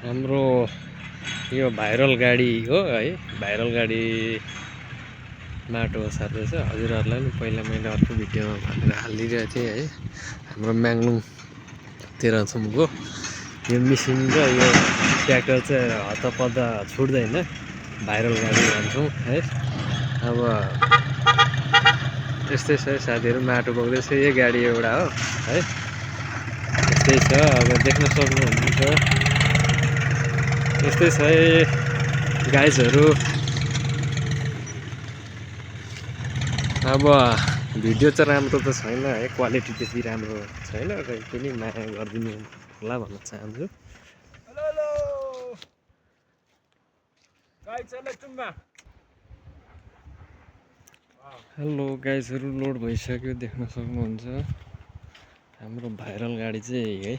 हाम्रो यो भाइरल गाडी हो है। भाइरल गाडी माटो सार्दैछ। हजुरहरूलाई पनि पहिला मैले अर्को भिडियोमा भनेर हालिदिएको थिएँ है। हाम्रो म्याङ्लुङ तेह्रथुमको यो मिसिन र यो ट्र्याक्टर चाहिँ हतपत छुट्दैन, भाइरल गाडी भन्छौँ है। अब यस्तै छ साथीहरू, माटो बोक्दैछ। यो गाडी एउटा हो है, यस्तै छ। अब देख्न सक्नुहुन्छ यस्तै छ गाइजहरू। अब भिडियो चाहिँ राम्रो त छैन है, क्वालिटी त्यति राम्रो छैन, र पनि माया गरिदिनु होला भन्न चाहन्छु। हेलो गाइजहरू, लोड भइसक्यो, देख्न सक्नुहुन्छ हाम्रो भाइरल गाडी चाहिँ है।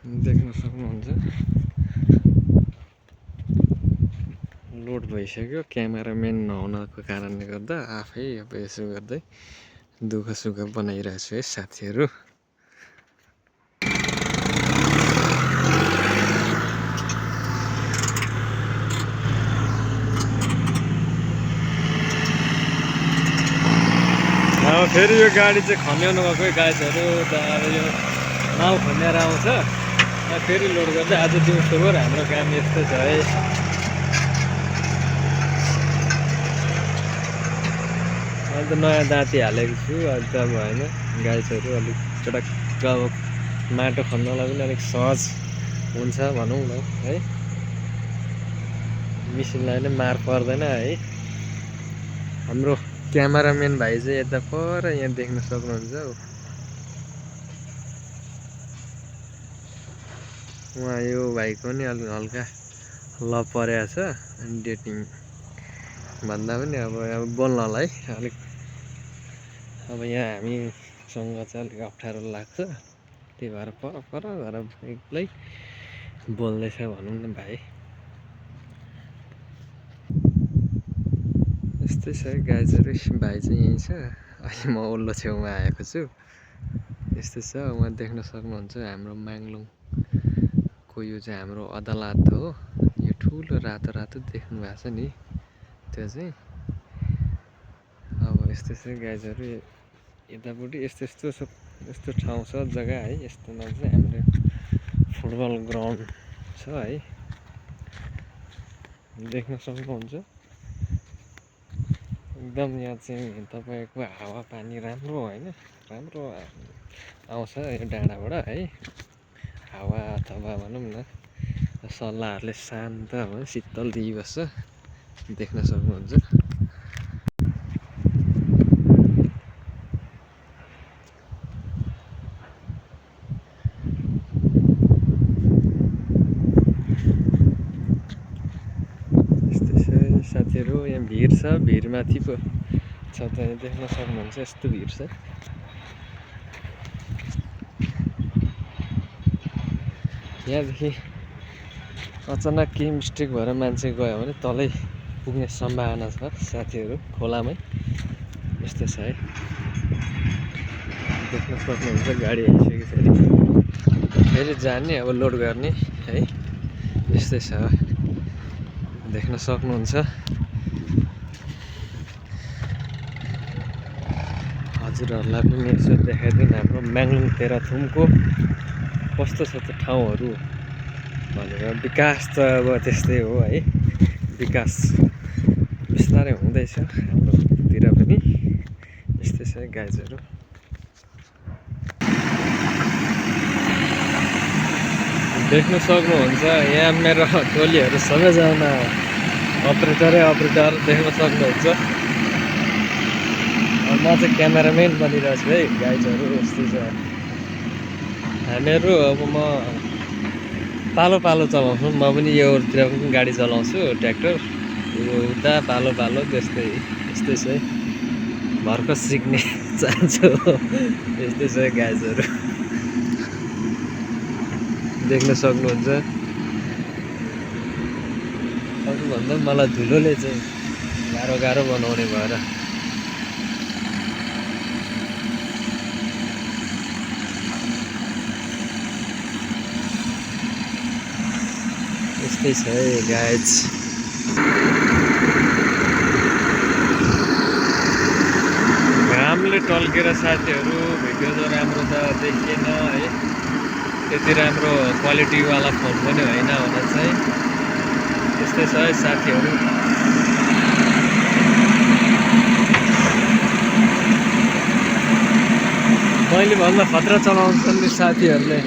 देख्न सक्नुहुन्छ लोड भइसक्यो। क्यामेराम्यान नहुनको कारणले गर्दा आफै अब यसो गर्दै दुःख सुख बनाइरहेको छु है साथीहरू। अब फेरि यो गाडी चाहिँ खन्याउनु भएको है गाइजहरू। अब यो नाउ खन्याएर आउँछ, फेरि लोड गर्दै। आज दिउँसोभर हाम्रो काम यस्तो छ है। अहिले त नयाँ दाँती हालेको छु, अहिले त अब होइन गाइजहरू। अलिक चटक्क अब माटो खन्नलाई पनि अलिक सहज हुन्छ भनौँ न है। मिसिनलाई नै मार पर्दैन है। हाम्रो क्यामेराम्यान भाइ चाहिँ यता पर यहाँ देख्न सक्नुहुन्छ। उहाँ यो भाइको नि अलिक हल्का लभ परेको छ, अनि डेटिङ भन्दा पनि अब बोल्नलाई अलिक अब यहाँ हामीसँग चाहिँ अलिक अप्ठ्यारो लाग्छ। त्यही भएर पर गएर एक्लै बोल्दैछ भनौँ न भाइ। यस्तै छ है गाइजहरू। भाइ चाहिँ यहीँ छ, अहिले म ओल्लो छेउमा आएको छु। यस्तै छ। उहाँ देख्न सक्नुहुन्छ हाम्रो म्याङ्लुङको यो चाहिँ हाम्रो अदालत हो। यो ठुलो रातो रातो देख्नु भएको छ नि, त्यो चाहिँ अब यस्तै छ गाइजहरू। यतापट्टि यस्तो ठाउँ छ, जग्गा है। यस्तोमा चाहिँ हाम्रो फुटबल ग्राउन्ड छ है, देख्न सक्नुहुन्छ। एकदम यहाँ चाहिँ तपाईँको हावापानी राम्रो होइन, राम्रो आउँछ यो डाँडाबाट है। हावा अथवा भनौँ न सल्लाहहरूले शान्त भयो, शीतल दिइबस्छ, देख्न सक्नुहुन्छ। साथीहरू यहाँ भिड छ, भिडमाथि पो छ त, देख्न सक्नुहुन्छ यस्तो भिड छ। यहाँदेखि अचानक केही मिस्टेक भएर मान्छे गयो भने तलै पुग्ने सम्भावना छ साथीहरू, खोलामै। यस्तो छ है, देख्न सक्नुहुन्छ। गाडी आइसक्यो, फेरि जाने अब लोड गर्ने है। यस्तै छ, देख्न सक्नुहुन्छ। हजुरहरूलाई पनि यसो देखाइदिउँ हाम्रो म्याङ्लुङ तेह्रथुमको कस्तो छ त ठाउँहरू भनेर। विकास त अब त्यस्तै हो है, विकास बिस्तारै हुँदैछ हाम्रोतिर पनि। यस्तै छ गाइजहरू। देख्न सक्नुहुन्छ यहाँ मेरो टोलीहरू सबैजना अपरेटर देख्न सक्नुहुन्छ। म चाहिँ क्यामेराम्यान बनिरहेको छु है गाइजहरू। यस्तै छ हामीहरू। अब म पालो चलाउँछु, म पनि योतिर पनि गाडी चलाउँछु, ट्र्याक्टर यो उता पालो त्यस्तै छ है। भर्खर सिक्ने चाहन्छु। यस्तै छ गाइजहरू, देख्न सक्नुहुन्छ। अरूभन्दा मलाई धुलोले चाहिँ गाह्रो बनाउने भएर यस्तै छ है गाइज। घामले टल्केर साथीहरू भिडियो त राम्रो त देखिएन है, त्यति राम्रो क्वालिटीवाला फोन पनि होइन हुन चाहिँ। त्यस्तै छ है साथीहरू। मैले भन्दा खतरा चलाउँछन् नि साथीहरूले,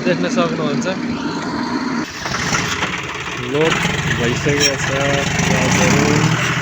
देख्न सक्नुहुन्छ। लोड भइसकेको छ गाइजहरू।